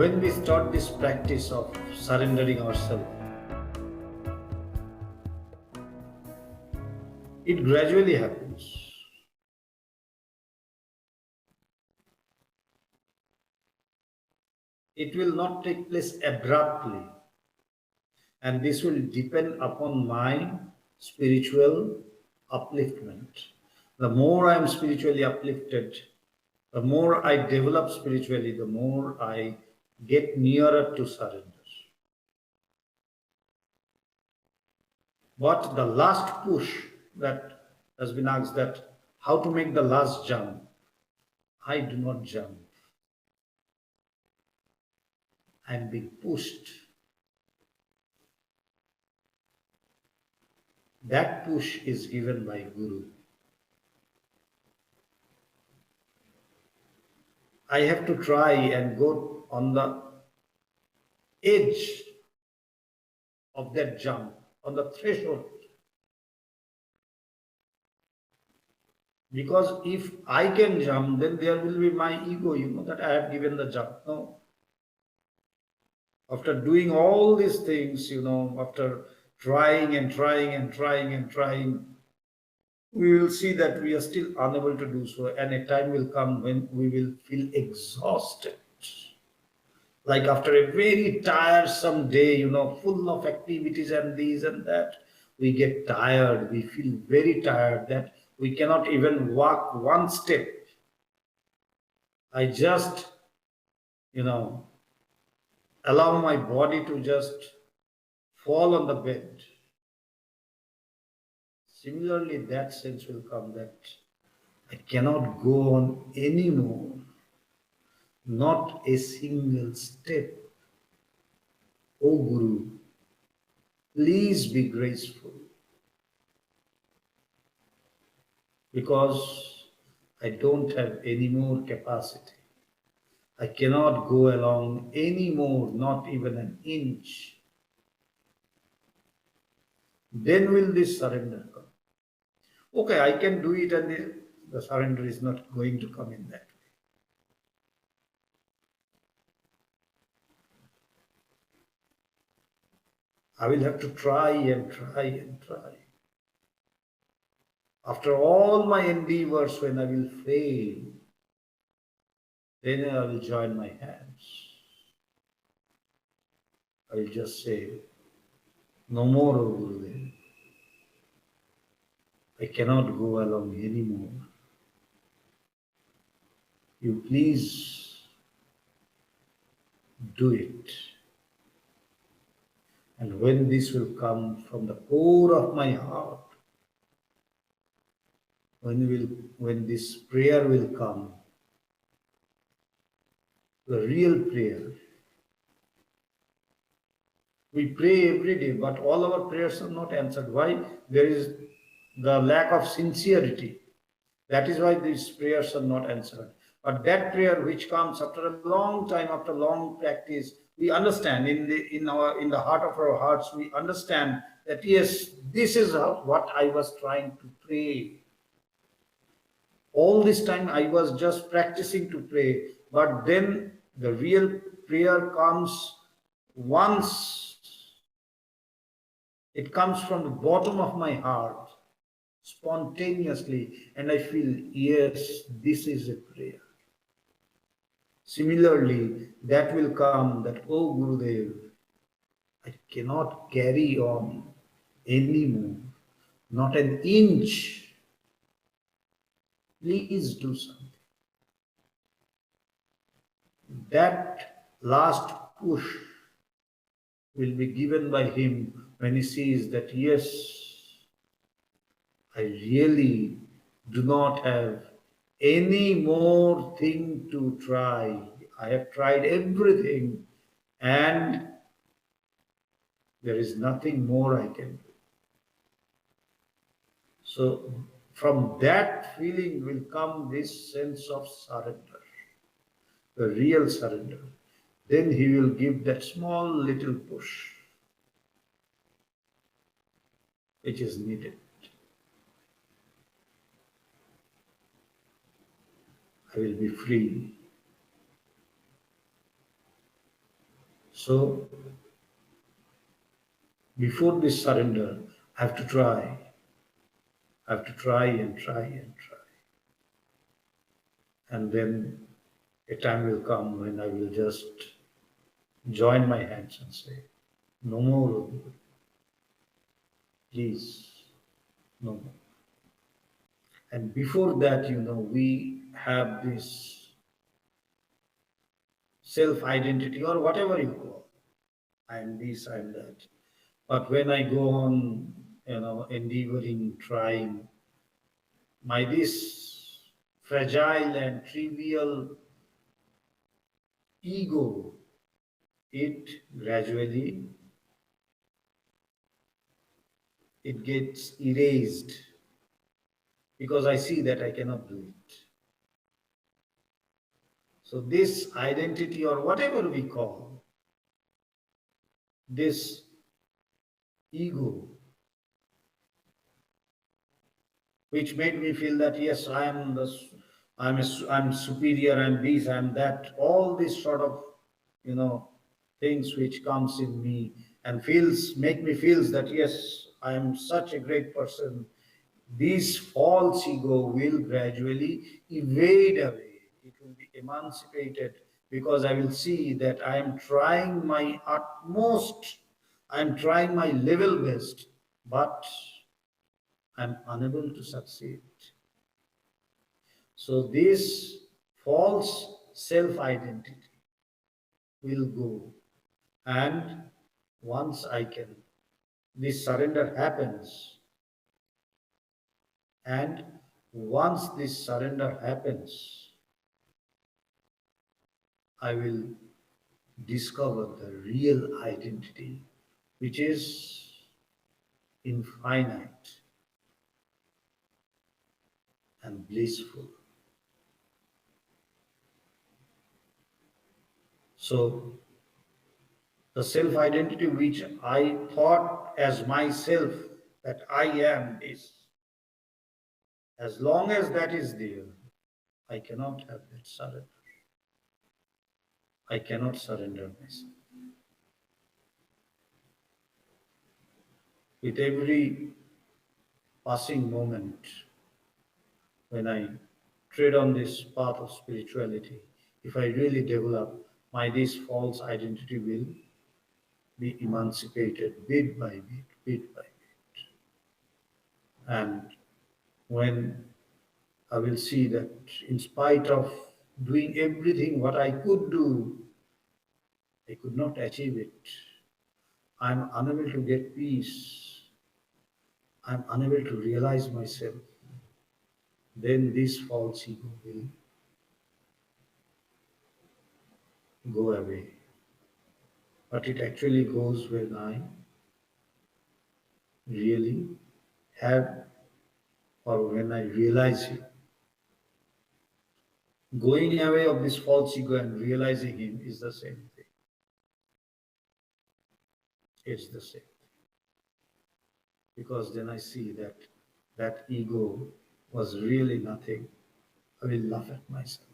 when we start this practice of surrendering ourselves, it gradually happens. It will not take place abruptly, and this will depend upon my spiritual upliftment. The more I am spiritually uplifted, the more I develop spiritually, the more I get nearer to surrender. But the last push that has been asked, that how to make the last jump, I do not jump. I am being pushed. That push is given by Guru. I have to try and go on the edge of that jump, on the threshold. Because if I can jump, then there will be my ego, that I have given the jump. No. After doing all these things, after trying and trying and trying and trying, we will see that we are still unable to do so. And a time will come when we will feel exhausted. Like after a very tiresome day, full of activities and this and that, we get tired. We feel very tired that we cannot even walk one step. I just, allow my body to just fall on the bed. Similarly, that sense will come that I cannot go on anymore. Not a single step. O Guru, please be graceful. Because I don't have any more capacity. I cannot go along anymore, not even an inch. Then will this surrender come? Okay, I can do it, and the surrender is not going to come in that way. I will have to try and try and try. After all my endeavors, when I will fail, then I will join my hands. I will just say, no more, O Gurudev. I cannot go along anymore. You please do it. And when this will come from the core of my heart, when this prayer will come, the real prayer. We pray every day, but all our prayers are not answered. Why? There is the lack of sincerity. That is why these prayers are not answered. But that prayer which comes after a long time, after long practice, we understand in the heart of our hearts, we understand that yes, this is what I was trying to pray. All this time I was just practicing to pray, but then the real prayer comes once it comes from the bottom of my heart, spontaneously, and I feel, yes, this is a prayer. Similarly, that will come that, oh Gurudev, I cannot carry on anymore, not an inch. Please do something. That last push will be given by him when he sees that, yes, I really do not have any more thing to try. I have tried everything and there is nothing more I can do. So from that feeling will come this sense of surrender, the real surrender. Then he will give that small little push which is needed. I will be free. So before this surrender, I have to try. I have to try and try and try. And then a time will come when I will just join my hands and say, no more, please, no more. And before that, we have this self identity or whatever you call. I'm this, I'm that. But when I go on, endeavoring, trying, my this fragile and trivial ego, it gradually it gets erased because I see that I cannot do it. So this identity or whatever we call this ego, which made me feel that yes, I'm superior, I'm this, I'm that, all these sort of you know things which comes in me and feels make me feels that yes, I am such a great person. This false ego will gradually evade away. It will be emancipated because I will see that I am trying my utmost, I am trying my level best, but I'm unable to succeed. So this false self-identity will go. And once I can, this surrender happens. And once this surrender happens, I will discover the real identity, which is infinite and blissful. So the self identity which I thought as myself that I am is, as long as that is there, I cannot have that surrender. I cannot surrender myself. With every passing moment, when I tread on this path of spirituality, if I really develop, my this false identity will be emancipated bit by bit, bit by bit. And when I will see that in spite of doing everything what I could do, I could not achieve it. I'm unable to get peace. I'm unable to realize myself. Then this false ego will go away. But it actually goes when I really have, or when I realize it. Going away of this false ego and realizing him is the same thing. It's the same. Because then I see that that ego was really nothing. I will laugh at myself.